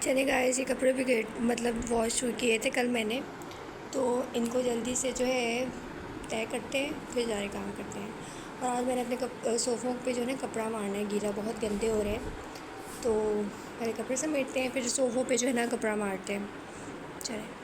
चले गाइस, ये कपड़े भी मतलब वॉश किए थे कल मैंने, तो इनको जल्दी से जो है तय करते हैं, फिर जाने काम करते हैं। और आज मैंने अपने सोफ़ों पे जो है ना कपड़ा मारना है, गीला बहुत गंदे हो रहे हैं। तो पहले कपड़े समेटते हैं, फिर सोफ़ों पे जो है ना कपड़ा मारते हैं। चले।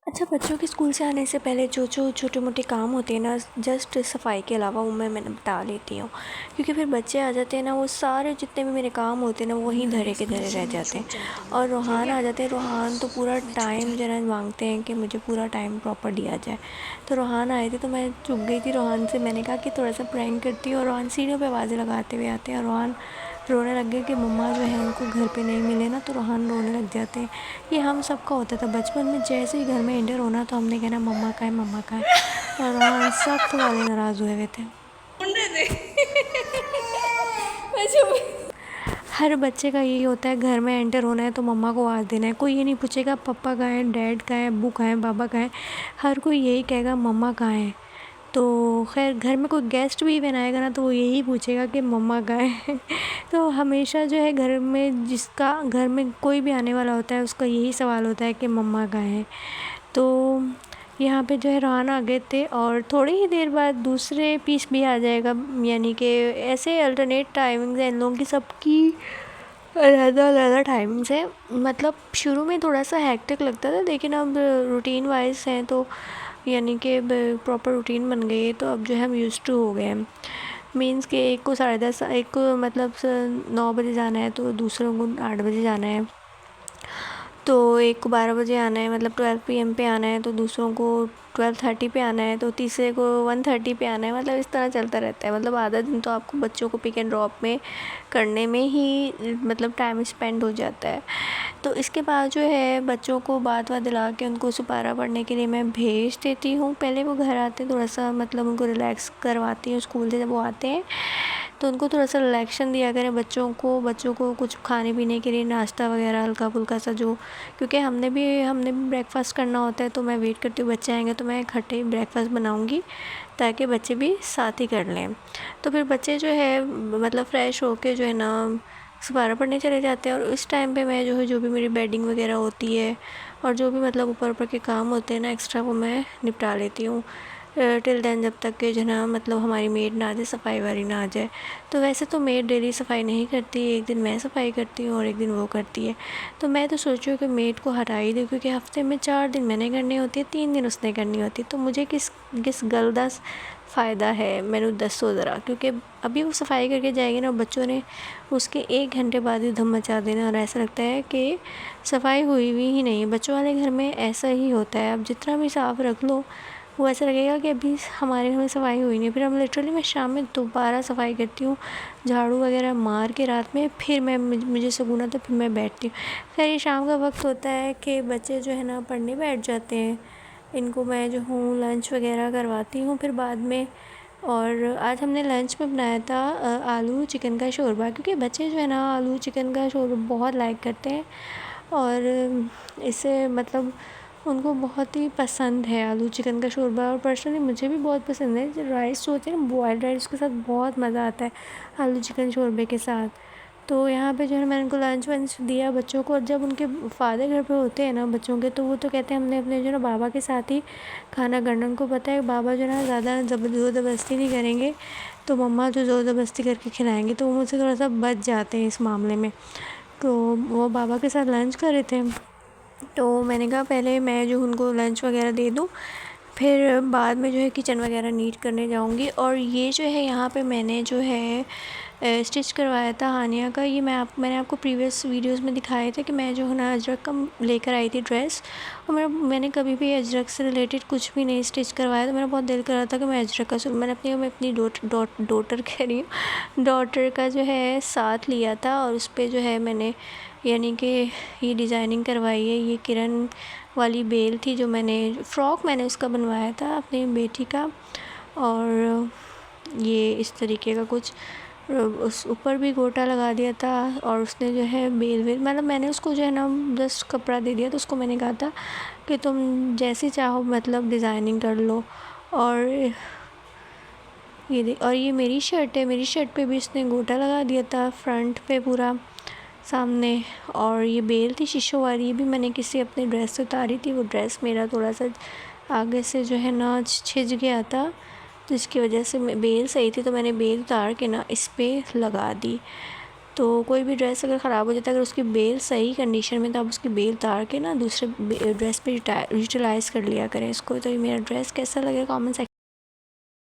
अच्छा, बच्चों के स्कूल से आने से पहले जो जो छोटे मोटे काम होते हैं ना, जस्ट सफाई के अलावा वो मैं बता लेती हूँ, क्योंकि फिर बच्चे आ जाते हैं ना, वो सारे जितने भी मेरे काम होते हैं ना वहीं धरे के धरे रह जाते हैं। और रूहान आ जाते हैं। रूहान तो पूरा टाइम जरा मांगते हैं कि मुझे पूरा टाइम प्रॉपर दिया जाए। तो रूहान आए थे तो मैं चुप गई थी रूहान से। मैंने कहा कि थोड़ा सा प्रैंक करती हूँ। और रूहान सीढ़ियों पर आवाज़ें लगाते हुए आते हैं और रूहान रोने लग गए कि मम्मा जो है उनको घर पे नहीं मिले ना, तो रूहान रोने लग जाते हैं। ये हम सबका होता था बचपन में, जैसे ही घर में एंटर होना तो हमने कहना मम्मा का है, मम्मा का है। और रूहान सख्त वाले नाराज़ हुए हुए थे। हर बच्चे का यही होता है, घर में एंटर होना है तो मम्मा को आवाज़ देना है। कोई ये नहीं पूछेगा पापा कहाँ हैं, डैड कहाँ हैं, अब्बू कहाँ हैं, बाबा कहाँ हैं। हर कोई यही कहेगा मम्मा कहाँ है। तो खैर, घर में कोई गेस्ट भी इवन आएगा ना तो वो यही पूछेगा कि मम्मा कहाँ है। तो हमेशा जो है घर में, जिसका घर में कोई भी आने वाला होता है उसका यही सवाल होता है कि मम्मा कहाँ है। तो यहाँ पे जो है रूहान आ गए थे और थोड़ी ही देर बाद दूसरे पीस भी आ जाएगा। यानी कि ऐसे अल्टरनेट टाइमिंग्स हैं इन लोगों की, सबकी अलग टाइमिंग्स है। मतलब शुरू में थोड़ा सा हैक्टिक लगता था, लेकिन अब रूटीन वाइज हैं तो यानी कि प्रॉपर रूटीन बन गई है। तो अब जो है हम यूज़ टू हो गए हैं। मीन्स कि एक को 10:30, एक को मतलब 9 बजे जाना है तो दूसरों को 8 बजे जाना है। तो एक को 12 बजे आना है, मतलब 12 PM पे आना है, तो दूसरों को 12:30 पे आना है, तो तीसरे को 1:30 पे आना है। मतलब इस तरह चलता रहता है। मतलब आधा दिन तो आपको बच्चों को पिक एंड ड्रॉप में करने में ही मतलब टाइम स्पेंड हो जाता है। तो इसके बाद जो है बच्चों को बात दिला के उनको सुपारा पढ़ने के लिए मैं भेज देती हूँ। पहले वो घर आते थोड़ा सा मतलब उनको रिलैक्स करवाती हूँ स्कूल से। जब वो आते हैं तो उनको थोड़ा सा रिलैक्शन दिया करें बच्चों को कुछ खाने पीने के लिए नाश्ता वगैरह हल्का फुल्का सा, जो क्योंकि हमने भी ब्रेकफास्ट करना होता है। तो मैं वेट करती हूँ बच्चे आएंगे तो मैं इकट्ठे ब्रेकफास्ट बनाऊँगी ताकि बच्चे भी साथ ही कर लें। तो फिर बच्चे जो है मतलब फ़्रेश होके जो है ना सुपारा पढ़ने चले जाते हैं। और इस टाइम पे मैं जो भी मेरी बेडिंग वगैरह होती है और जो भी मतलब ऊपर के काम होते हैं ना एक्स्ट्रा, वो मैं निपटा लेती हूँ टिल देन, जब तक कि जो ना मतलब हमारी मेड ना आ जाए, सफाई वाली ना आ जाए। तो वैसे तो मेड डेली सफाई नहीं करती, एक दिन मैं सफाई करती हूँ और एक दिन वो करती है। तो मैं तो सोच रही हूँ कि मेड को हटा ही दूँ, क्योंकि हफ्ते में 4 दिन मैंने करनी होती है, 3 दिन उसने करनी होती है। तो मुझे किस किस गल का फ़ायदा है, मैंने दसो ज़रा। क्योंकि अभी वो सफाई करके जाएगी ना, बच्चों ने उसके 1 घंटे बाद ही धम मचा देना और ऐसा लगता है कि सफाई हुई ही नहीं है। बच्चों वाले घर में ऐसा ही होता है, अब जितना भी साफ़ रख लो वो ऐसा लगेगा कि अभी हमारे घर में सफाई हुई नहीं। फिर हम लिटरली मैं शाम में दोबारा सफाई करती हूँ, झाड़ू वगैरह मार के रात में, फिर मैं मुझे सुकून आता है, फिर मैं बैठती हूँ। खैर, ये शाम का वक्त होता है कि बच्चे जो है ना पढ़ने बैठ जाते हैं। इनको मैं जो हूँ लंच वगैरह करवाती हूँ फिर बाद में। और आज हमने लंच में बनाया था आलू चिकन का शोरबा, क्योंकि बच्चे जो है ना आलू चिकन का शोरबा बहुत लाइक करते हैं। और इससे मतलब उनको बहुत ही पसंद है आलू चिकन का शोरबा। और पर्सनली मुझे भी बहुत पसंद है। जो राइस जो होते हैं ना, बॉयल्ड राइस के साथ बहुत मज़ा आता है आलू चिकन शोरबे के साथ। तो यहाँ पे जो है मैंने उनको लंच वंच दिया बच्चों को। और जब उनके फादर घर पे होते हैं ना बच्चों के, तो वो तो कहते हैं हमने अपने जो ना बाबा के साथ ही खाना करना। उनको पता है बाबा जो ना ज़्यादा ज़ोर ज़बरदस्ती नहीं करेंगे, तो मम्मा जो ज़ोर ज़बरदस्ती करके खिलाएँगे, तो वो मुझसे थोड़ा सा बच जाते हैं इस मामले में। तो वो बाबा के साथ लंच कर रहे थे, तो मैंने कहा पहले मैं जो उनको लंच वगैरह दे दूँ, फिर बाद में जो है किचन वगैरह नीट करने जाऊँगी। और ये जो है यहाँ पे मैंने जो है स्टिच करवाया था हानिया का। ये मैंने आपको प्रीवियस वीडियोस में दिखाए थे कि मैं जो है ना अजरक का लेकर आई थी ड्रेस, और मैंने कभी भी अजरक से रिलेटेड कुछ भी नहीं स्टिच करवाया। तो मेरा बहुत दिल कर रहा था कि मैं अजरक का मैंने अपनी डॉटर कह रही हूँ, डॉटर का जो है साथ लिया था, और उस पर जो है मैंने यानी कि ये डिज़ाइनिंग करवाई है। ये किरण वाली बेल थी जो फ़्रॉक मैंने उसका बनवाया था अपनी बेटी का, और ये इस तरीके का कुछ उस ऊपर भी गोटा लगा दिया था। और उसने जो है बेल मतलब मैंने उसको जो है ना जस्ट कपड़ा दे दिया, तो उसको मैंने कहा था कि तुम जैसे चाहो मतलब डिज़ाइनिंग कर लो। और ये मेरी शर्ट है, मेरी शर्ट पे भी इसने गोटा लगा दिया था फ्रंट पे पूरा सामने। और ये बेल थी शीशों वाली, ये भी मैंने किसी अपने ड्रेस से उतारी थी। वो ड्रेस मेरा थोड़ा सा आगे से जो है ना छिज गया था, जिसकी वजह से बेल सही थी तो मैंने बेल उतार के ना इस पर लगा दी। तो कोई भी ड्रेस अगर ख़राब हो जाता है, अगर उसकी बेल सही कंडीशन में, तो आप उसकी बेल उतार के ना दूसरे ड्रेस पे यूटिलाइज़ कर लिया करें इसको। तो ये मेरा ड्रेस कैसा लगे कमेंट सेक्शन